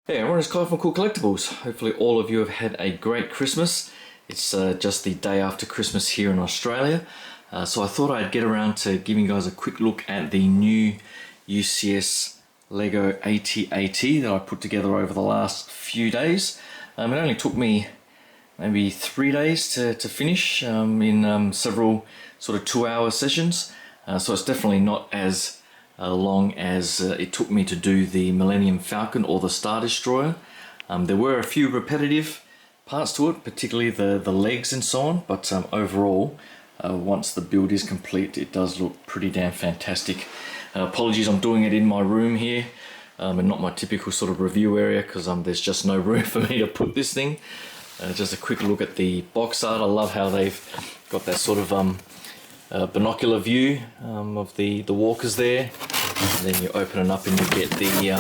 Hey everyone, it's Kyle from Cool Collectibles. Hopefully all of you have had a great Christmas. It's just the day after Christmas here in Australia. So I thought I'd get around to giving you guys a quick look at the new UCS Lego AT-AT that I put together over the last few days. It only took me maybe 3 days to finish in several sort of 2-hour sessions. So it's definitely not as long as it took me to do the Millennium Falcon or the Star Destroyer. There were a few repetitive parts to it, particularly the legs and so on, but overall, once the build is complete, it does look pretty damn fantastic. Apologies, I'm doing it in my room here, and not my typical sort of review area, because there's just no room for me to put this thing. Just a quick look at the box art. I love how they've got that sort of binocular view of the walkers there, and then you open it up and you get the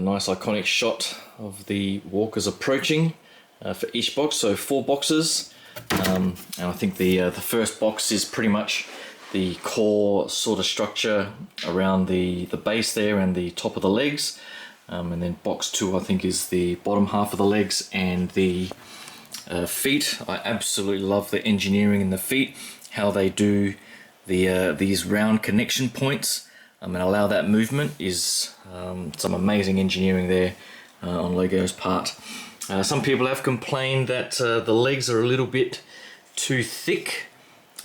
nice iconic shot of the walkers approaching for each box. So 4 boxes, and I think the first box is pretty much the core sort of structure around the base there and the top of the legs, and then box 2 I think is the bottom half of the legs and the feet. I absolutely love the engineering in the feet, how they do these round connection points and allow that movement is some amazing engineering there on Lego's part. Some people have complained that the legs are a little bit too thick,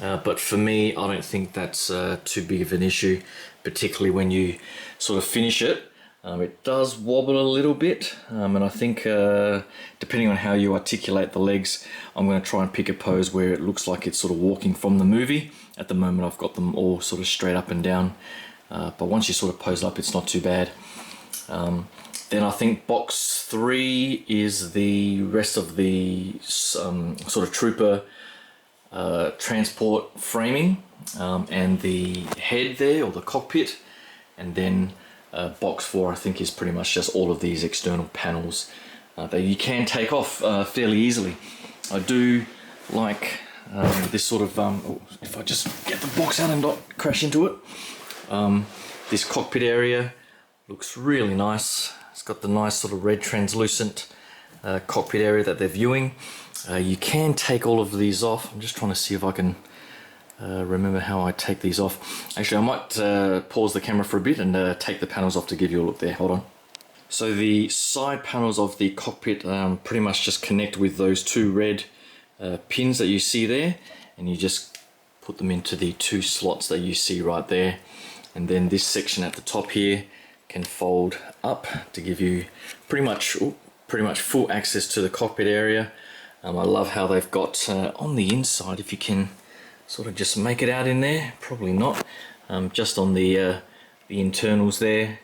but for me I don't think that's too big of an issue, particularly when you sort of finish it. It does wobble a little bit, and I think depending on how you articulate the legs, I'm going to try and pick a pose where it looks like it's sort of walking from the movie. At the moment I've got them all sort of straight up and down, but once you sort of pose up, it's not too bad. Then I think box 3 is the rest of the sort of trooper transport framing, and the head there, or the cockpit, and then box 4 I think is pretty much just all of these external panels that you can take off fairly easily. I do like this sort of, if I just get the box out and not crash into it, this cockpit area looks really nice. It's got the nice sort of red translucent cockpit area that they're viewing. You can take all of these off. I'm just trying to see if I can remember how I take these off. Actually, I might pause the camera for a bit and take the panels off to give you a look there. Hold on. So the side panels of the cockpit pretty much just connect with those 2 red pins that you see there, and you just put them into the 2 slots that you see right there. And then this section at the top here can fold up to give you pretty much full access to the cockpit area. I love how they've got on the inside, if you can sort of just make it out in there, probably not, just on the internals there,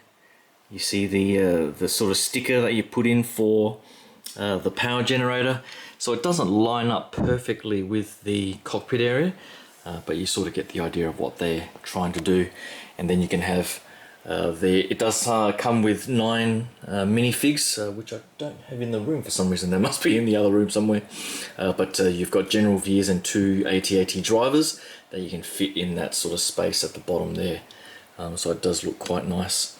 you see the sort of sticker that you put in for the power generator. So it doesn't line up perfectly with the cockpit area, but you sort of get the idea of what they're trying to do. And then you can have it does come with 9 minifigs, which I don't have in the room for some reason. They must be in the other room somewhere. But you've got General Veers and 2 AT-AT drivers that you can fit in that sort of space at the bottom there. So it does look quite nice.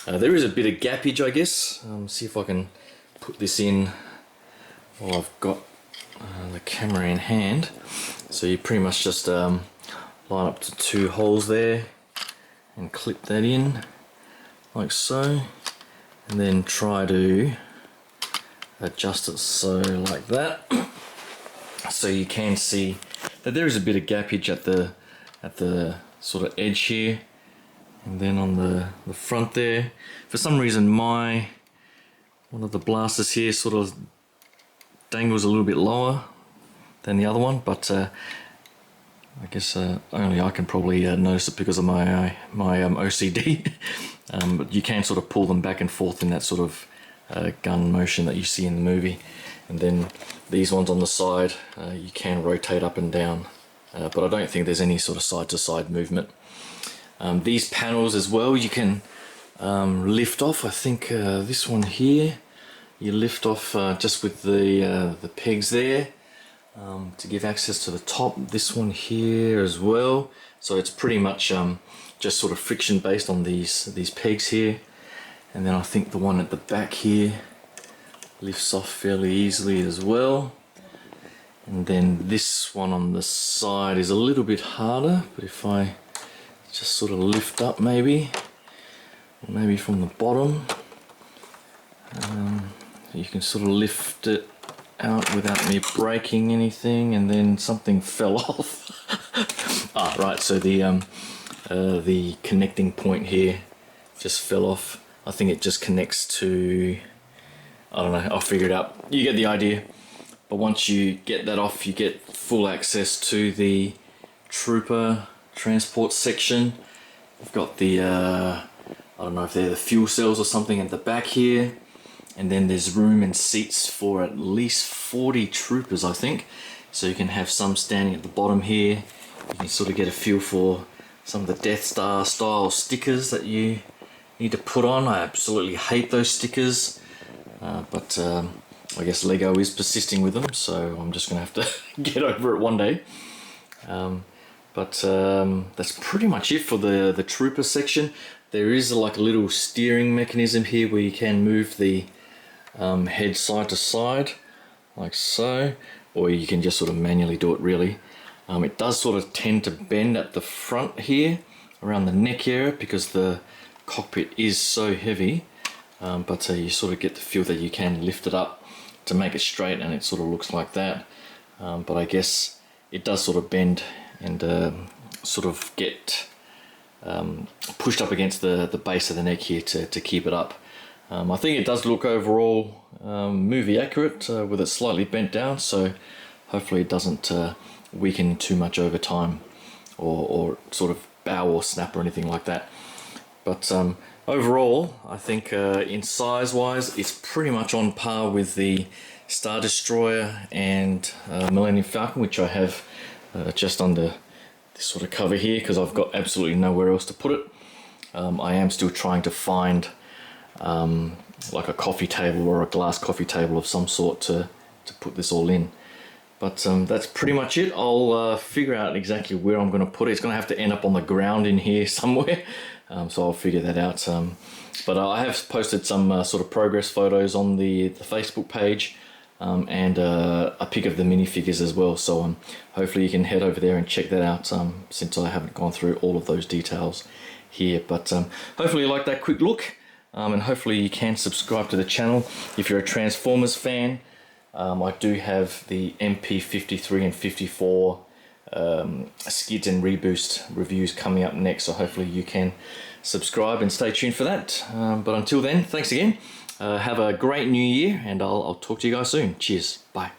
There is a bit of gappage, I guess. See if I can put this in while I've got the camera in hand. So you pretty much just line up to 2 holes there and clip that in like so, and then try to adjust it so like that. So you can see that there is a bit of gappage at the sort of edge here, and then on the front there, for some reason one of the blasters here sort of dangles a little bit lower than the other one, but I guess only I can probably notice it because of my OCD. But you can sort of pull them back and forth in that sort of gun motion that you see in the movie. And then these ones on the side, you can rotate up and down, but I don't think there's any sort of side-to-side movement. These panels as well, you can lift off. I think this one here, you lift off just with the pegs there. To give access to the top. This one here as well, so it's pretty much just sort of friction based on these pegs here. And then I think the one at the back here lifts off fairly easily as well. And then this one on the side is a little bit harder, but if I just sort of lift up maybe from the bottom, you can sort of lift it out without me breaking anything, and then something fell off. Right, so the connecting point here just fell off. I think it just connects to, I don't know, I'll figure it out. You get the idea. But once you get that off, you get full access to the trooper transport section. We've got the, I don't know if they're the fuel cells or something at the back here. And then there's room and seats for at least 40 troopers, I think. So you can have some standing at the bottom here. You can sort of get a feel for some of the Death Star style stickers that you need to put on. I absolutely hate those stickers. But I guess Lego is persisting with them, so I'm just going to have to get over it one day. But that's pretty much it for the trooper section. There is like a little steering mechanism here where you can move the head side to side, like so, or you can just sort of manually do it really. It does sort of tend to bend at the front here, around the neck area, because the cockpit is so heavy, but you sort of get the feel that you can lift it up to make it straight, and it sort of looks like that. But I guess it does sort of bend and sort of get pushed up against the base of the neck here to keep it up. I think it does look overall movie accurate with it slightly bent down, so hopefully it doesn't weaken too much over time or sort of bow or snap or anything like that. But overall, I think in size wise it's pretty much on par with the Star Destroyer and Millennium Falcon, which I have just under this sort of cover here because I've got absolutely nowhere else to put it. I am still trying to find like a coffee table or a glass coffee table of some sort to put this all in. But that's pretty much it. I'll figure out exactly where I'm going to put it. It's going to have to end up on the ground in here somewhere, so I'll figure that out. But I have posted some sort of progress photos on the Facebook page, and a pic of the minifigures as well, so hopefully you can head over there and check that out, since I haven't gone through all of those details here. But hopefully you like that quick look, and hopefully you can subscribe to the channel if you're a Transformers fan. I do have the MP53 and 54 skids and reboost reviews coming up next, so hopefully you can subscribe and stay tuned for that. But until then, thanks again. Have a great new year, and I'll talk to you guys soon. Cheers. Bye.